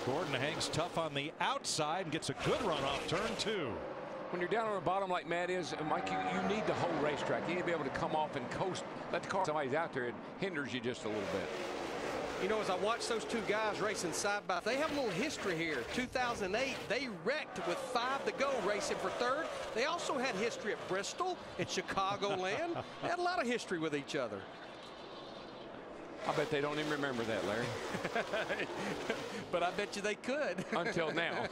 Gordon hangs tough on the outside and gets a good run off turn 2. When you're down on the bottom like Matt is, Mike, you need the whole racetrack. You need to be able to come off and coast. Let the car, somebody's out there, it hinders you just a little bit. You know, as I watch those two guys racing side by, they have a little history here. 2008, they wrecked with 5 to go racing for third. They also had history at Bristol, at Chicagoland. They had a lot of history with each other. I bet they don't even remember that, Larry. But I bet you they could. Until now.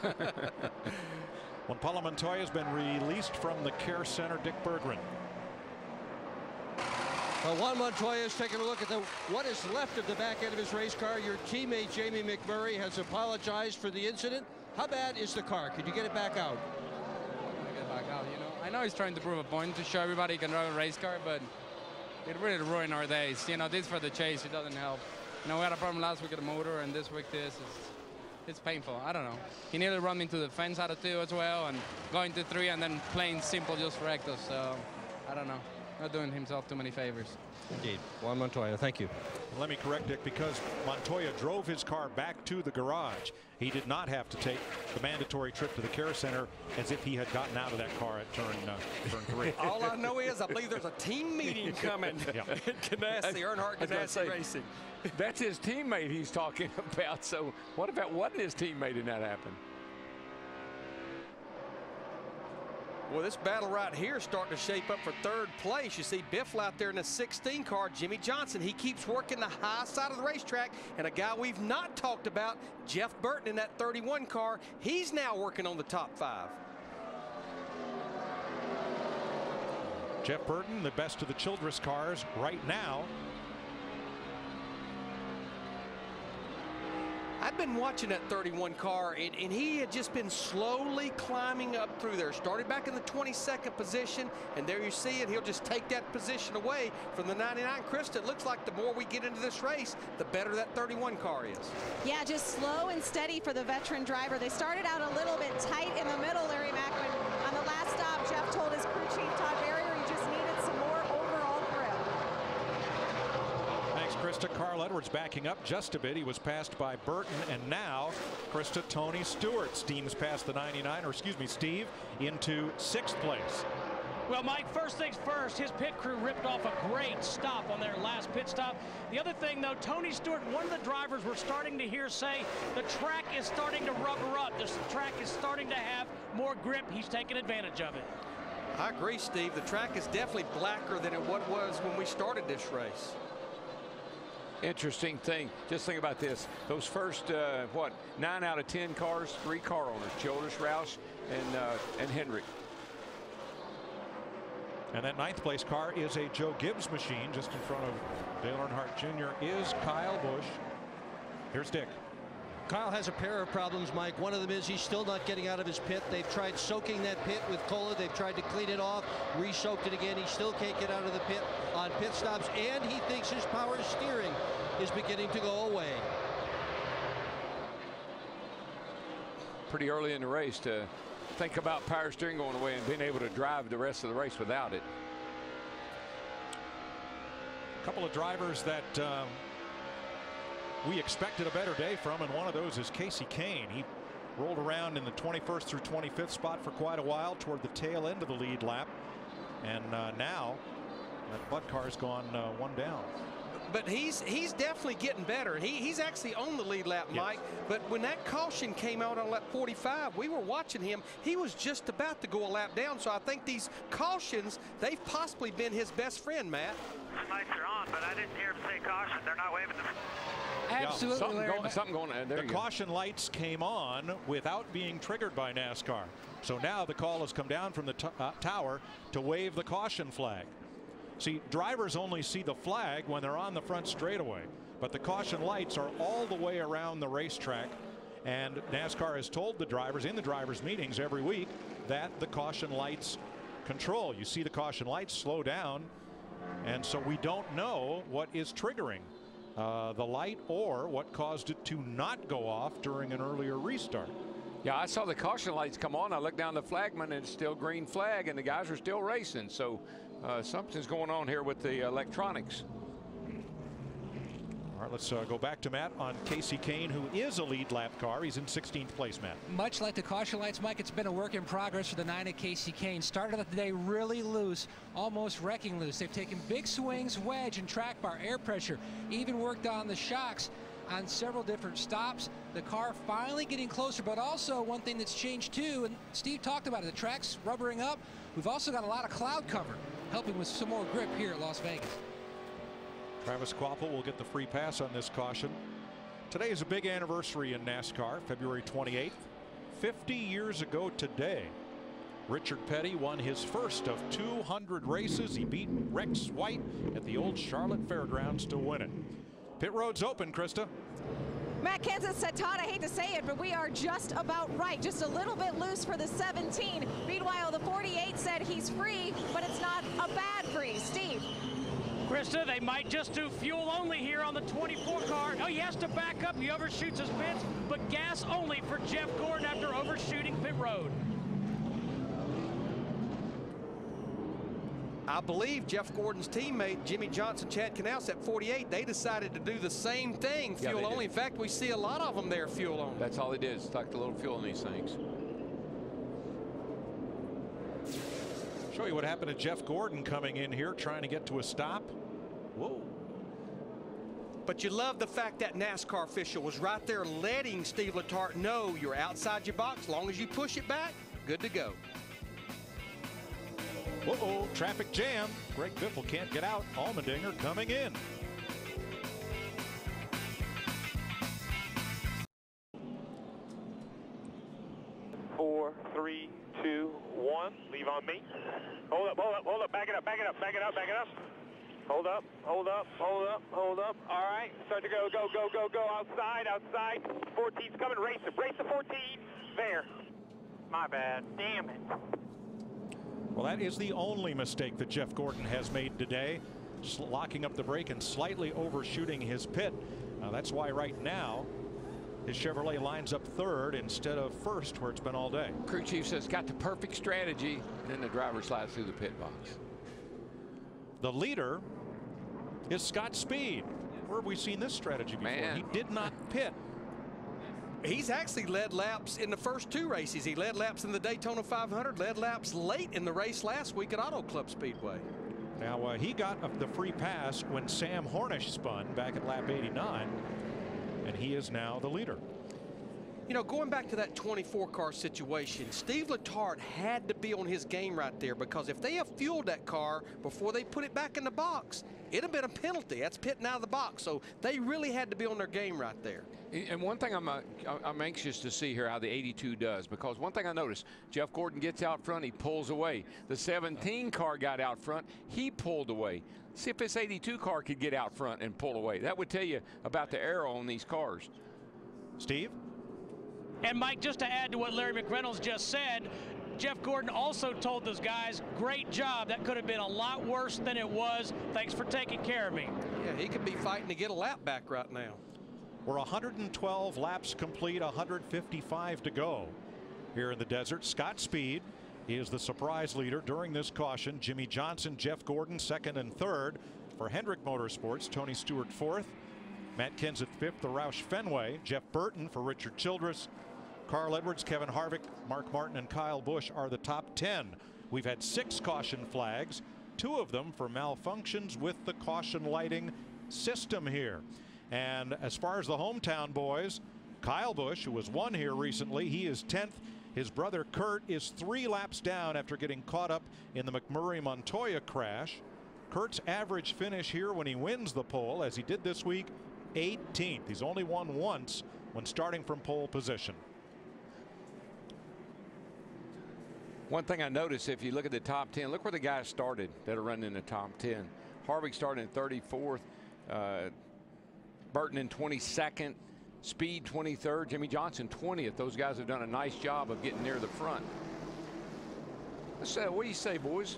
When Paulo Montoya has been released from the care center, Dick Berggren. Juan Montoya is taking a look at what is left of the back end of his race car. Your teammate Jamie McMurray has apologized for the incident. How bad is the car? Could you get it back out? Get it back out, you know. I know he's trying to prove a point to show everybody he can drive a race car, but it really ruined our days. You know, this for the chase, it doesn't help. You know, we had a problem last week with the motor, and this week this is. It's painful. I don't know. He nearly run me into the fence out of 2 as well, and going to 3, and then playing simple just wrecked us. So I don't know. Not doing himself too many favors. Indeed. Juan Montoya, thank you. Let me correct Dick, because Montoya drove his car back to the garage. He did not have to take the mandatory trip to the care center as if he had gotten out of that car at turn 3. All I know is I believe there's a team meeting coming in Ganassi, Earnhardt Ganassi Racing. That's his teammate he's talking about. So what if that wasn't his teammate and that happened? Well, this battle right here is starting to shape up for third place. You see Biffle out there in the 16 car, Jimmie Johnson. He keeps working the high side of the racetrack. And a guy we've not talked about, Jeff Burton in that 31 car, he's now working on the top 5. Jeff Burton, the best of the Childress cars right now. I've been watching that 31 car, and he had just been slowly climbing up through there. Started back in the 22nd position, and there you see it. He'll just take that position away from the 99. Krista, it looks like the more we get into this race, the better that 31 car is. Yeah, just slow and steady for the veteran driver. They started out a little bit tight in the middle, Larry Mack, when on the last stop, Jeff told his crew chief, Todd Barrier, he just needed some more overall grip. Thanks, Krista. Carl Edwards backing up just a bit. He was passed by Burton, and now Krista, Tony Stewart steams past the 99, or excuse me, Steve, into 6th place. Well, Mike, first things first, his pit crew ripped off a great stop on their last pit stop. The other thing, though, Tony Stewart, one of the drivers we're starting to hear say the track is starting to rubber up. This track is starting to have more grip. He's taking advantage of it. I agree, Steve. The track is definitely blacker than it was when we started this race. Interesting thing. Just think about this. Those first, 9 out of 10 cars, 3 car owners, Childress, Roush, and Hendrick. And that 9th place car is a Joe Gibbs machine. Just in front of Dale Earnhardt Jr. is Kyle Busch. Here's Dick. Kyle has a pair of problems, Mike. One of them is he's still not getting out of his pit. They've tried soaking that pit with cola. They've tried to clean it off, re-soaked it again. He still can't get out of the pit on pit stops, and he thinks his power steering is beginning to go away. Pretty early in the race to think about power steering going away and being able to drive the rest of the race without it. A couple of drivers that we expected a better day from, and one of those is Casey Kane. He rolled around in the 21st through 25th spot for quite a while toward the tail end of the lead lap, and now that Butt car's gone 1 down. But he's definitely getting better. He's actually on the lead lap, Mike. Yes. But when that caution came out on lap 45, we were watching him. He was just about to go a lap down. So I think these cautions, they've possibly been his best friend, Matt. The lights are on, but I didn't hear him say caution. They're not waving them. Absolutely. Yeah, something going on. There the caution lights came on without being triggered by NASCAR. So now the call has come down from the tower to wave the caution flag. See, drivers only see the flag when they're on the front straightaway, but the caution lights are all the way around the racetrack, and NASCAR has told the drivers in the drivers meetings every week that the caution lights control. You see the caution lights slow down, and so we don't know what is triggering the light or what caused it to not go off during an earlier restart. Yeah, I saw the caution lights come on. I looked down the flagman, and it's still green flag, and the guys are still racing. So something's going on here with the electronics. All right, let's go back to Matt on Casey Kane, who is a lead lap car. He's in 16th place, Matt. Much like the caution lights, Mike, it's been a work in progress for the 9 of Casey Kane. Started the day really loose, almost wrecking loose. They've taken big swings, wedge, and track bar, air pressure, even worked on the shocks on several different stops. The car finally getting closer, but also one thing that's changed too, and Steve talked about it, the track's rubbering up. We've also got a lot of cloud cover, helping with some more grip here at Las Vegas. Travis Kvapil will get the free pass on this caution. Today is a big anniversary in NASCAR, February 28th. 50 years ago today, Richard Petty won his first of 200 races. He beat Rex White at the old Charlotte Fairgrounds to win it. Pit road's open, Krista. Matt Kenseth said, Todd, I hate to say it, but we are just about right. Just a little bit loose for the 17. Meanwhile, the 48 said he's free, but it's not a bad free. Steve. Krista, they might just do fuel only here on the 24 car. Oh, he has to back up. He overshoots his pits, but gas only for Jeff Gordon after overshooting pit road. I believe Jeff Gordon's teammate, Jimmie Johnson, Chad Knaus at 48, they decided to do the same thing, fuel only. In fact, we see a lot of them there, fuel only. That's all they did, is tuck a little fuel in these things. Show you what happened to Jeff Gordon coming in here, trying to get to a stop. Whoa. But you love the fact that NASCAR official was right there letting Steve Letarte know you're outside your box. As long as you push it back, good to go. Uh-oh, traffic jam. Greg Biffle can't get out. Allmendinger coming in. Four, three, two, one. Leave on me. Hold up, hold up, hold up. Back it up, back it up, back it up, back it up. Hold up, hold up, hold up, hold up. All right, start to go, go, go, go, go. Outside, outside. 14's coming. Race it. Race the 14. There. My bad. Damn it. Well, that is the only mistake that Jeff Gordon has made today. Just locking up the brake and slightly overshooting his pit. That's why right now his Chevrolet lines up third instead of first, where it's been all day. Crew chief says got the perfect strategy. Then the driver slides through the pit box. The leader is Scott Speed. Where have we seen this strategy before? Man. He did not pit. He's actually led laps in the first two races. He led laps in the Daytona 500, led laps late in the race last week at Auto Club Speedway. Now, he got the free pass when Sam Hornish spun back at lap 89, and he is now the leader. You know, going back to that 24 car situation, Steve Letarte had to be on his game right there, because if they have fueled that car before they put it back in the box, it'd have been a penalty. That's pitting out of the box. So they really had to be on their game right there. And one thing I'm anxious to see here how the 82 does, because one thing I noticed, Jeff Gordon gets out front, he pulls away. The 17 car got out front, he pulled away. See if this 82 car could get out front and pull away. That would tell you about the aero on these cars. Steve? And Mike, just to add to what Larry McReynolds just said, Jeff Gordon also told those guys, great job. That could have been a lot worse than it was. Thanks for taking care of me. Yeah, he could be fighting to get a lap back right now. We're 112 laps complete, 155 to go here in the desert. Scott Speed is the surprise leader during this caution. Jimmie Johnson, Jeff Gordon second and third. For Hendrick Motorsports, Tony Stewart fourth. Matt Kenseth fifth. The Roush Fenway. Jeff Burton for Richard Childress. Carl Edwards, Kevin Harvick, Mark Martin, and Kyle Busch are the top 10. We've had 6 caution flags, 2 of them for malfunctions with the caution lighting system here. And as far as the hometown boys, Kyle Busch, who was won here recently, he is 10th. His brother Kurt is 3 laps down after getting caught up in the McMurray-Montoya crash. Kurt's average finish here when he wins the pole, as he did this week, 18th. He's only won once when starting from pole position. One thing I noticed, if you look at the top 10, look where the guys started that are running in the top 10. Harvick started in 34th, Burton in 22nd, Speed 23rd, Jimmie Johnson 20th. Those guys have done a nice job of getting near the front. Let's what do you say, boys?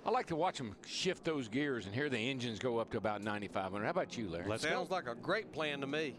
I like to watch them shift those gears and hear the engines go up to about 9,500. How about you, Larry? Sounds like a great plan to me.